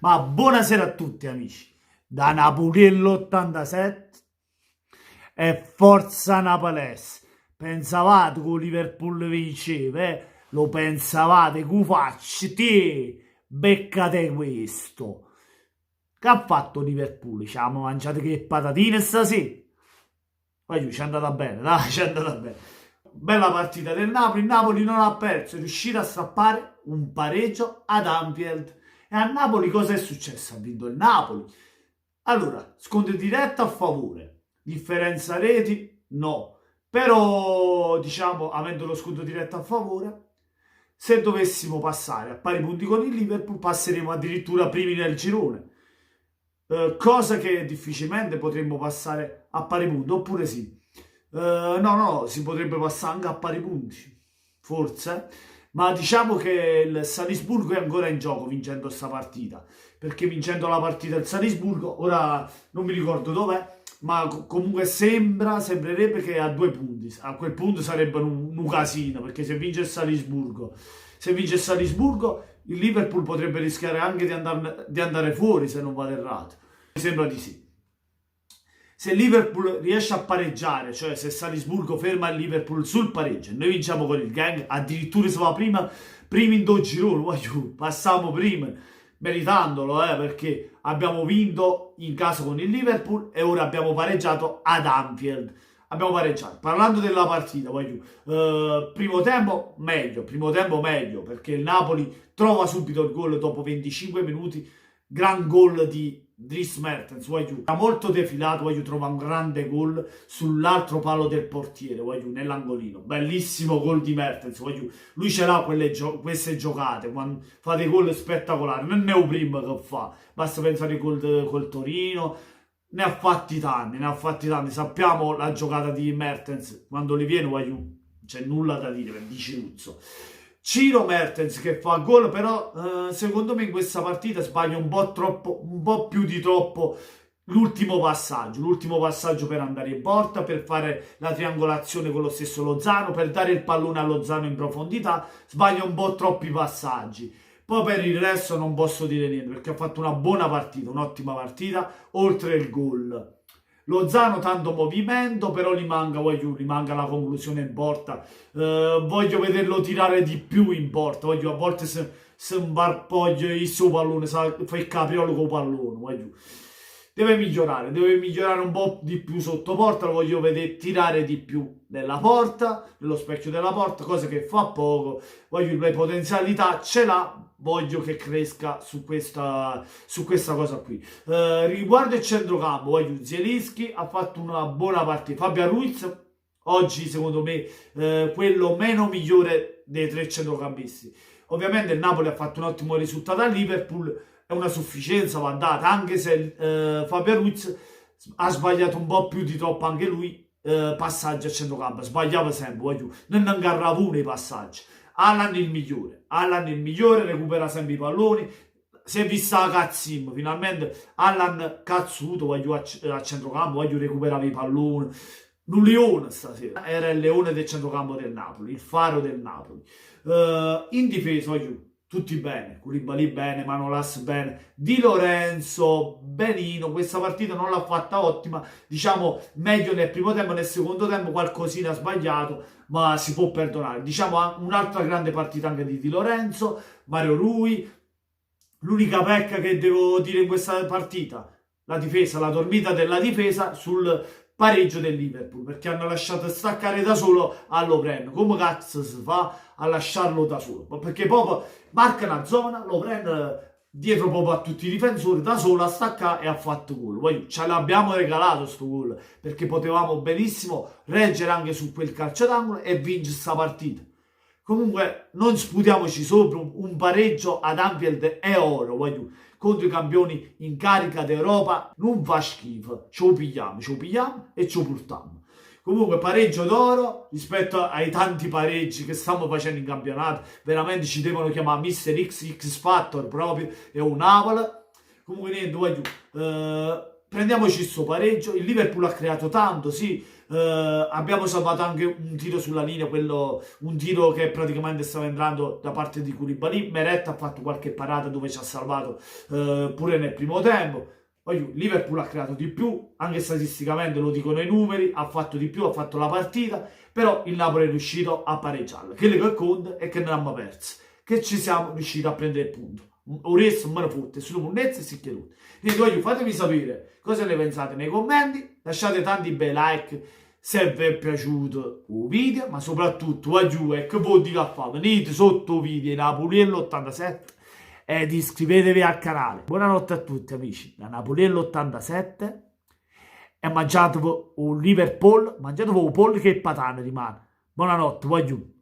Ma buonasera a tutti amici, da Napoliello 87 e Forza Napolese. Pensavate che il Liverpool vinceva, eh? Lo pensavate che faccio te? Beccate questo. Che ha fatto Liverpool? Ci hanno mangiato che patatine stasera? Poi ci è andata bene, dai, ci è andata bene. Bella partita del Napoli, il Napoli non ha perso, è riuscito a strappare un pareggio ad Anfield. E a Napoli cosa è successo? Ha vinto il Napoli. Allora, scontro diretto a favore, differenza reti? No. Però, diciamo, avendo lo scontro diretto a favore, se dovessimo passare a pari punti con il Liverpool, passeremo addirittura primi nel girone. Cosa che difficilmente potremmo passare a pari punti, oppure sì. No, si potrebbe passare anche a pari punti, forse, ma diciamo che il Salisburgo è ancora in gioco vincendo questa partita, perché vincendo la partita del Salisburgo, ora non mi ricordo dov'è, ma comunque sembrerebbe che a 2 punti, a quel punto sarebbe un casino, perché se vince il Salisburgo, il Liverpool potrebbe rischiare anche di andare fuori se non vado errato, mi sembra di sì. Se il Liverpool riesce a pareggiare, cioè se Salisburgo ferma il Liverpool sul pareggio, noi vinciamo con il gang, addirittura si va prima in 2 gironi, passiamo prima, meritandolo, perché abbiamo vinto in casa con il Liverpool e ora abbiamo pareggiato ad Anfield. Abbiamo pareggiato. Parlando della partita, primo tempo meglio, perché il Napoli trova subito il gol dopo 25 minuti, gran gol di Dries Mertens, era molto defilato, trova un grande gol sull'altro palo del portiere, nell'angolino, bellissimo gol di Mertens, lui ce l'ha queste giocate, quando fa dei gol spettacolari, non ne ho prima che fa, basta pensare col Torino, ne ha fatti tanti, sappiamo la giocata di Mertens, quando li viene, c'è nulla da dire per Diciluzzo. Ciro Mertens che fa gol, però secondo me in questa partita sbaglia un po' più di troppo l'ultimo passaggio per andare in porta, per fare la triangolazione con lo stesso Lozano, per dare il pallone a Lozano in profondità, sbaglia un po' troppi passaggi. Poi per il resto non posso dire niente, perché ha fatto una buona partita, un'ottima partita, oltre il gol. Lozano tanto movimento, però gli manca la conclusione in porta. Voglio vederlo tirare di più in porta. A volte se imbarpoglia il suo pallone, fa il capriolo con il pallone. Deve migliorare un po' di più sotto porta, lo voglio vedere tirare di più nella porta, nello specchio della porta, cosa che fa poco. Le potenzialità ce l'ha, voglio che cresca su questa cosa qui. Riguardo il centrocampo, Zielinski ha fatto una buona partita. Fabio Ruiz, oggi secondo me, quello meno migliore dei 3 centrocampisti. Ovviamente il Napoli ha fatto un ottimo risultato al Liverpool, è una sufficienza, va data, anche se Fabio Ruiz ha sbagliato un po' più di troppo anche lui, passaggi a centrocampo, sbagliava sempre, non agarrava uno i passaggi. Alan il migliore, recupera sempre i palloni, si è vista la cazzimma, finalmente Alan cazzuto, a centrocampo, recuperava i palloni, un leone stasera, era il leone del centrocampo del Napoli, il faro del Napoli. In difesa, tutti bene, Koulibaly bene, Manolas bene, Di Lorenzo benino, questa partita non l'ha fatta ottima, diciamo meglio nel primo tempo, nel secondo tempo qualcosina ha sbagliato, ma si può perdonare. Diciamo un'altra grande partita anche di Lorenzo, Mario Rui, l'unica pecca che devo dire in questa partita, la dormita della difesa sul pareggio del Liverpool, perché hanno lasciato staccare da solo a Lovren. Come cazzo si fa a lasciarlo da solo? Perché proprio marca una zona, Lovren dietro proprio a tutti i difensori, da solo a staccare e ha fatto gol. Ce l'abbiamo regalato sto gol, perché potevamo benissimo reggere anche su quel calcio d'angolo e vincere sta partita. Comunque non sputiamoci sopra, un pareggio ad Anfield è oro, contro i campioni in carica d'Europa non fa schifo, ce lo pigliamo e ce lo portiamo. Comunque pareggio d'oro rispetto ai tanti pareggi che stiamo facendo in campionato, veramente ci devono chiamare Mister X Factor proprio, è un Napoli. Comunque niente, prendiamoci questo pareggio, il Liverpool ha creato tanto, sì, Abbiamo salvato anche un tiro sulla linea, un tiro che praticamente stava entrando da parte di Koulibaly. Meret ha fatto qualche parata dove ci ha salvato pure nel primo tempo. Poi Liverpool ha creato di più, anche statisticamente lo dicono i numeri, ha fatto di più, ha fatto la partita, però il Napoli è riuscito a pareggiarla. Quello che conta è che non abbiamo perso, che ci siamo riusciti a prendere il punto. Un resto me ne fotte, sulle monnezze e si chiude. Quindi voglio, fatemi sapere cosa ne pensate nei commenti, lasciate tanti bei like se vi è piaciuto il video, ma soprattutto voglio che voi dite a fare, venite sotto il video Napoliello 87 ed iscrivetevi al canale. Buonanotte a tutti amici, da Napoliello 87 e mangiatevi un Liverpool, mangiatevi un pollo che patane rimane. Buonanotte, voglio.